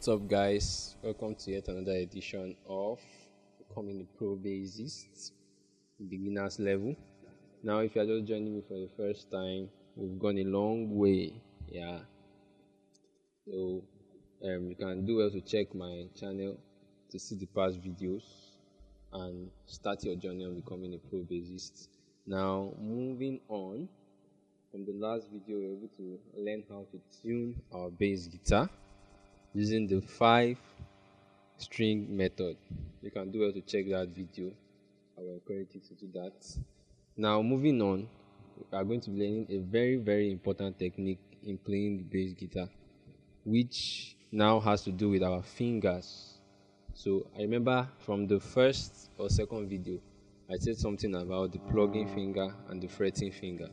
What's up, guys? Welcome to yet another edition of Becoming the Pro Bassist beginners level. Now, if you're just joining me for the first time, we've gone a long way. Yeah, so you can do well to check my channel to see the past videos and start your journey on becoming a pro bassist. Now, moving on from the last video, we were able to learn how to tune our bass guitar using the 5-string method. You can do well to check that video. I will encourage you to do that. Now, moving on, we are going to be learning a very important technique in playing the bass guitar, which now has to do with our fingers. So I remember from the first or second video, I said something about the plugging finger and the fretting finger.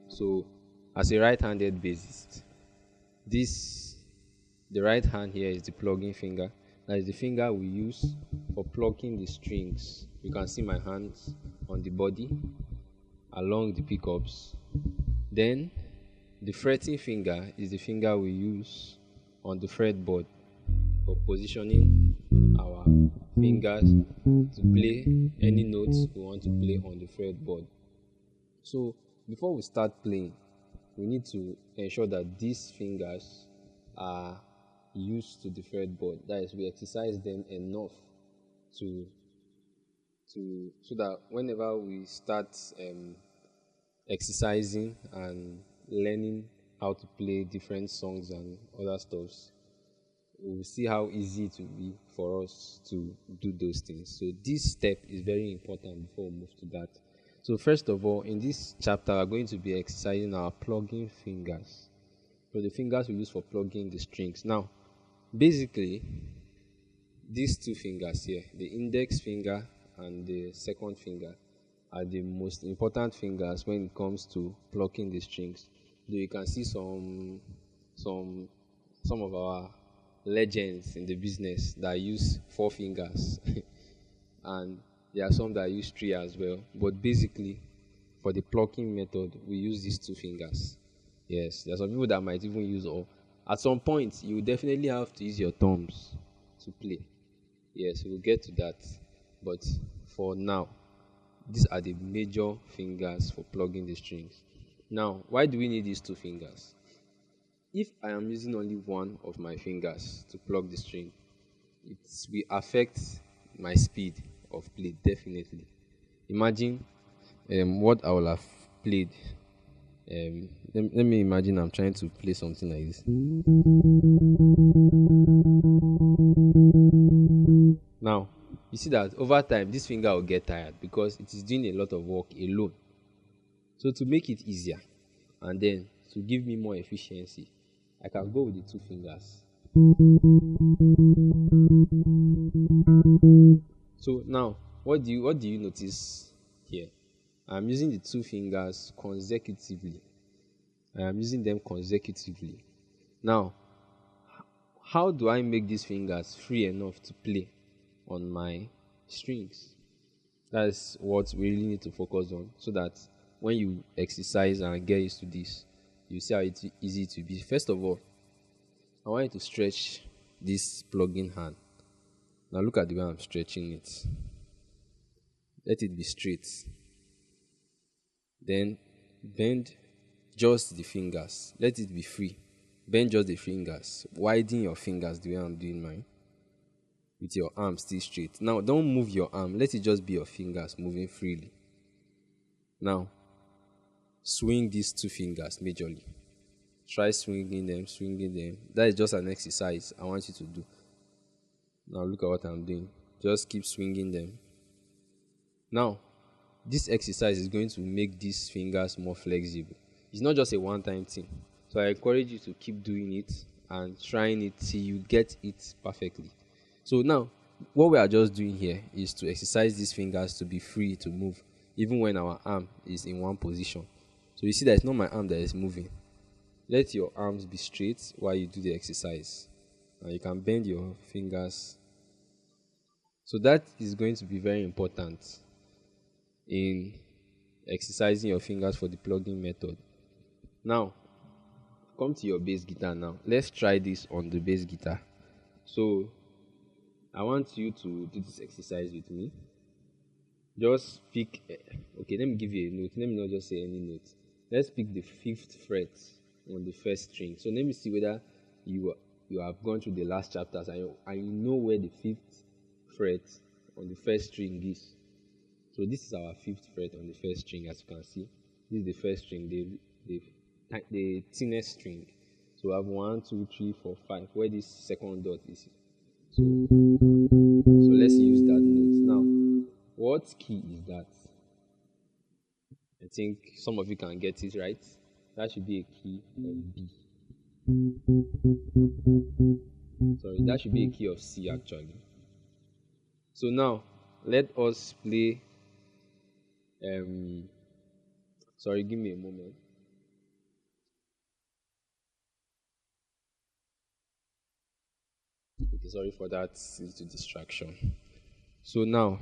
So as a right-handed bassist, the right hand here is the plugging finger. That is the finger we use for plucking the strings. You can see my hands on the body along the pickups. Then the fretting finger is the finger we use on the fretboard for positioning our fingers to play any notes we want to play on the fretboard. So before we start playing, we need to ensure that these fingers are used to the fretboard. That is, we exercise them enough so that whenever we start exercising and learning how to play different songs and other stuffs, we'll see how easy it will be for us to do those things. So this step is very important before we move to that. So first of all, in this chapter, we're going to be exercising our plugging fingers. So the fingers we use for plugging the strings. Now, basically, these two fingers here, the index finger and the second finger, are the most important fingers when it comes to plucking the strings. Though you can see some of our legends in the business that use 4 fingers and there are some that use 3 as well, but basically for the plucking method we use these 2 fingers. Yes, there are some people that might even use all. At some point you definitely have to use your thumbs to play. Yes, we'll get to that, but for now these are the major fingers for plugging the strings. Now, why do we need these 2 fingers? If I am using only one of my fingers to plug the string, it will affect my speed of play, definitely. Imagine what I will have played. Let me imagine I'm trying to play something like this. Now, you see that over time, this finger will get tired because it is doing a lot of work alone. So to make it easier and then to give me more efficiency, I can go with the 2 fingers. So now, what do you notice here? I'm using the 2 fingers consecutively. I am using them consecutively. Now, how do I make these fingers free enough to play on my strings? That's what we really need to focus on, so that when you exercise and get used to this, you see how easy it will be. First of all, I want you to stretch this plugging hand. Now look at the way I'm stretching it. Let it be straight. Then bend just the fingers. Let it be free. Bend just the fingers. Widen your fingers the way I'm doing mine. With your arm still straight. Now don't move your arm. Let it just be your fingers moving freely. Now swing these 2 fingers majorly. Try swinging them. That is just an exercise I want you to do. Now look at what I'm doing. Just keep swinging them. Now, this exercise is going to make these fingers more flexible. It's not just a one-time thing. So I encourage you to keep doing it and trying it till you get it perfectly. So now, what we are just doing here is to exercise these fingers to be free to move, even when our arm is in one position. So you see that it's not my arm that is moving. Let your arms be straight while you do the exercise. And you can bend your fingers. So that is going to be very important in exercising your fingers for the plugging method. Now, come to your bass guitar now. Let's try this on the bass guitar. So I want you to do this exercise with me. Just pick. Okay, let me give you a note. Let me not just say any note. Let's pick the fifth fret on the first string. So let me see whether you have gone through the last chapters and you know where the fifth fret on the first string is. So this is our fifth fret on the first string, as you can see. This is the first string, the thinnest string. So we have 1, 2, 3, 4, 5. Where this second dot is. So let's use that note now. What key is that? I think some of you can get it right. That should be a key of B. Sorry, that should be a key of C actually. So now let us play. Sorry, give me a moment. Okay, sorry for that little distraction. So now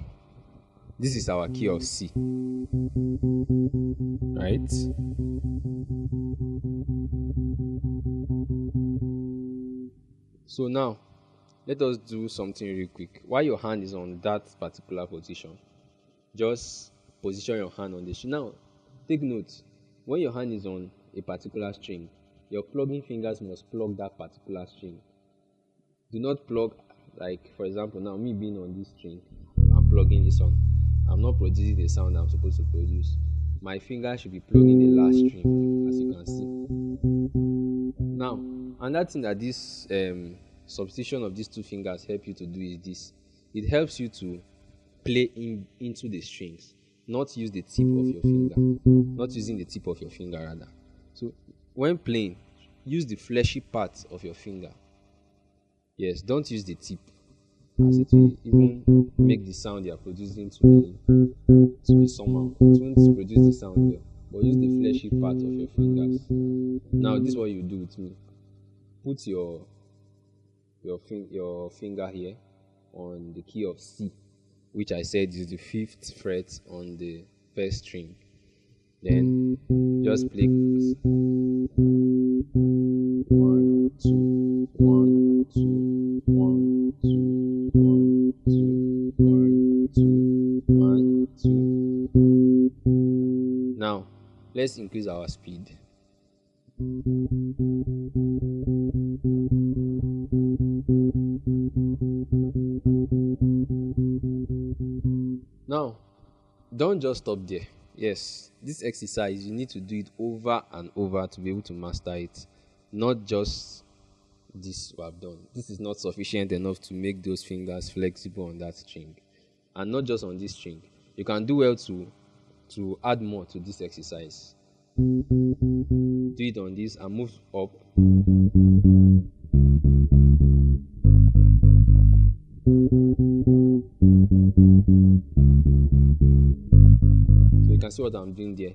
this is our key of C, right? So now let us do something real quick. While your hand is on that particular position, just position your hand on the string. Now take note, when your hand is on a particular string, your plugging fingers must plug that particular string. Do not plug, like for example now me being on this string, I'm plugging this on. I'm not producing the sound I'm supposed to produce. My finger should be plugging the last string, as you can see. Now, another thing that this substitution of these two fingers help you to do is this. It helps you to play into the strings, not use the tip of your finger. Not using the tip of your finger, rather. So, when playing, use the fleshy part of your finger. Yes, don't use the tip, as it will even make the sound you are producing to be somehow. It won't produce the sound well, but use the fleshy part of your fingers. Now, this is what you do with me. Put your finger here on the key of C, which I said is the fifth fret on the first string. Then just play 1, 2, 1, 2, 1, 2, 1, 2, 1, 2, 1, 2. Now let's increase our speed. Now, don't just stop there. Yes, this exercise, you need to do it over and over to be able to master it. Not just this we have done. This is not sufficient enough to make those fingers flexible on that string. And not just on this string. You can do well to add more to this exercise. Do it on this and move up. So you can see what I'm doing there.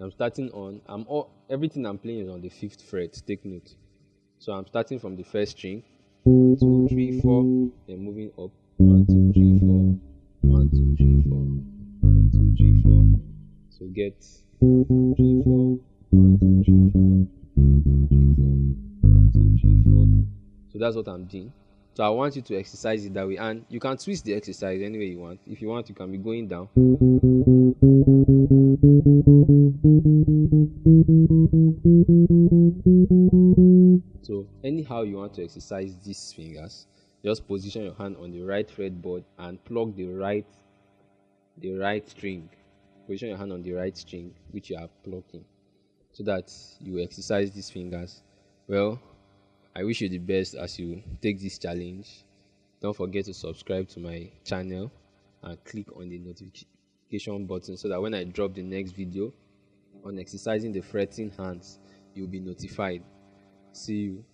I'm starting on, everything I'm playing is on the fifth fret. Take note. So I'm starting from the first string, 2, 3, 4, then moving up, 1, 2, 3, 4, 1, 2, 3, 4, 1, 2, 3, 4. So get 3, 4, 1, 2, 3, 4, 1, 2, 3, 4, 1, 2, 3, 4. So that's what I'm doing. So I want you to exercise it that way, and you can twist the exercise any way you want. If you want, you can be going down. So anyhow you want to exercise these fingers, just position your hand on the right fretboard and plug the right string. Position your hand on the right string which you are plucking, so that you exercise these fingers. Well, I wish you the best as you take this challenge. Don't forget to subscribe to my channel and click on the notification button so that when I drop the next video on exercising the fretting hands, you'll be notified. See you.